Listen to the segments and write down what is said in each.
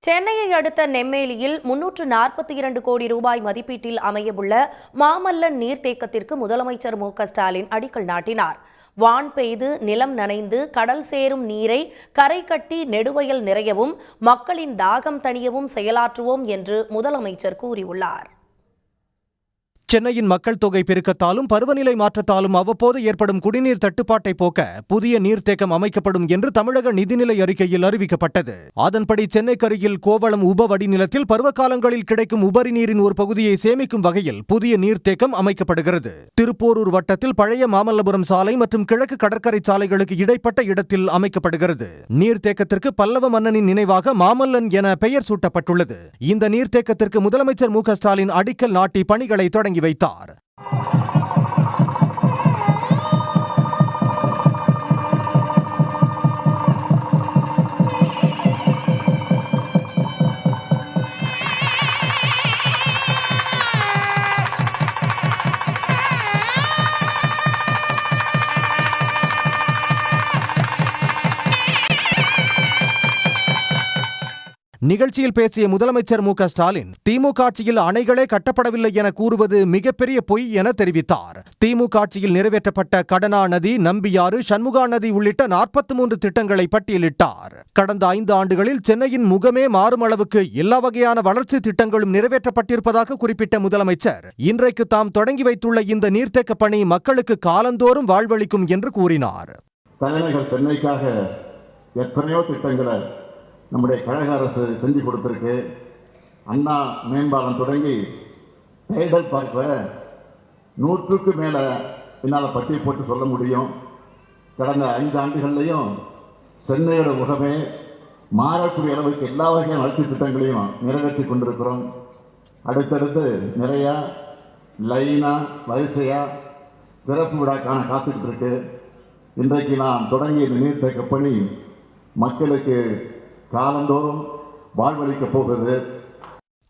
சென்னையை அடுத்த நெம்மேலியில் 342 கோடி ரூபாய் மதிப்பீட்டில் அமையவுள்ள மாமல்லன் நீர்த்தேக்கத்திற்கு முதலமைச்சர் மு.க.ஸ்டாலின் அடிக்கல் நாட்டினார். வான் பெய்து நிலம் நனைந்து கடல் சேரும் நீரை கரை கட்டி நெடுவயல் நிறையவும் மக்களின் தாகம் தணியவும் செயலாற்றுவோம் என்று முதலமைச்சர் கூறியுள்ளார். சென்னையின் மக்கள் தொகை பெருக்கத்தாலும் பருவநிலை மாற்றத்தாலும் அவ்வப்போது ஏற்படும் குடிநீர் தட்டுப்பாட்டை போக்க புதிய நீர்த்தேக்கம் அமைக்கப்படும் என்று தமிழக நிதிநிலை அறிக்கையில் அறிவிக்கப்பட்டது. அதன்படி சென்னைக்கரையில் கோவளம் உப வடிநிலத்தில் பருவகாலங்களில் கிடைக்கும் உபரி நீரின் ஒரு பகுதியை சேமிக்கும் வகையில் புதிய நீர்த்தேக்கம் அமைக்கப்படுகிறது. திருப்போரூர் வட்டத்தில் பழைய மாமல்லபுரம் சாலை மற்றும் கிழக்கு கடற்கரை சாலைகளுக்கு இடைப்பட்ட இடத்தில் அமைக்கப்படுகிறது. நீர்த்தேக்கத்திற்கு பல்லவ மன்னனின் நினைவாக மாமல்லன் என பெயர் சூட்டப்பட்டுள்ளது. இந்த நீர்த்தேக்கத்திற்கு முதலமைச்சர் மு.க.ஸ்டாலின் அடிக்கல் நாட்டி பணிகளை தொடங்கி வைத்தார். நிகழ்ச்சியில் பேசிய முதலமைச்சர் மு.க.ஸ்டாலின் திமுக ஆட்சியில் அணைகளே கட்டப்படவில்லை என கூறுவது மிகப்பெரிய பொய் என தெரிவித்தார். திமுக ஆட்சியில் நிறைவேற்றப்பட்ட கடனா நதி, நம்பியாறு, சண்முகா நதி உள்ளிட்ட 43 திட்டங்களை பட்டியலிட்டார். கடந்த 5 ஆண்டுகளில் சென்னையின் முகமே மாறும் அளவுக்கு எல்லா வகையான வளர்ச்சி திட்டங்களும் நிறைவேற்றப்பட்டிருப்பதாக குறிப்பிட்ட முதலமைச்சர் இன்றைக்கு தாம் தொடங்கி வைத்துள்ள இந்த நீர்த்தேக்க பணி மக்களுக்கு காலந்தோறும் வாழ்வளிக்கும் என்று கூறினார். தலைநகர் சென்னைக்காக எத்தனையோ திட்டங்களை நம்முடைய கழக அரசு செஞ்சு கொடுத்துருக்கு. அண்ணா மேம்பாலம் தொடங்கி டைடல் பார்க் வரை 100க்கு மேலே என்னால் பட்டியல் போட்டு சொல்ல முடியும். கடந்த 5 ஆண்டுகள்லையும் சென்னையோட முகமே மாறக்கூடிய அளவுக்கு எல்லா வகையான வளர்ச்சி திட்டங்களையும் நிறைவேற்றி கொண்டிருக்கிறோம். அடுத்தடுத்து நிறையா லைனாக வரிசையாக திறப்பு விழாக்கான காத்துக்கிட்டு இருக்கு. இன்றைக்கு நாம் தொடங்கிய இந்த நீர்த்தேக்க பணி மக்களுக்கு காலந்தோறும் வாழ்வளிக்கப் போகிறது.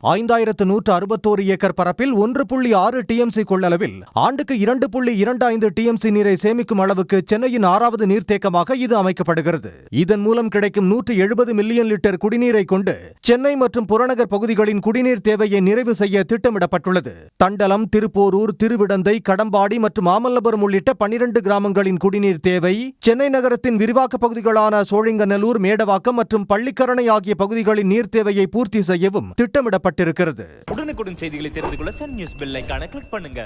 5161 ஏக்கர் பரப்பில் 1.6 டிஎம்சி கொள்ளளவில் ஆண்டுக்கு 2.25 டிஎம்சி நீரை சேமிக்கும் அளவுக்கு சென்னையின் 6வது நீர்த்தேக்கமாக இது அமைக்கப்படுகிறது. இதன் மூலம் கிடைக்கும் 170 மில்லியன் லிட்டர் குடிநீரை கொண்டு சென்னை மற்றும் புறநகர் பகுதிகளின் குடிநீர் தேவையை நிறைவு செய்ய திட்டமிடப்பட்டுள்ளது. தண்டலம், திருப்போரூர், திருவிடந்தை, கடம்பாடி மற்றும் மாமல்லபுரம் உள்ளிட்ட 12 கிராமங்களின் குடிநீர் தேவை, சென்னை நகரத்தின் விரிவாக்க பகுதிகளான சோழிங்கநல்லூர், மேடவாக்கம் மற்றும் பள்ளிக்கரணை ஆகிய பகுதிகளின் நீர் தேவையை பூர்த்தி செய்யவும் திட்டமிடப்பட்டது. உடனுக்குடன் செய்திகளை தெரிந்து கொள்ள சன் நியூஸ் பெல் ஐகானை கிளிக் பண்ணுங்க.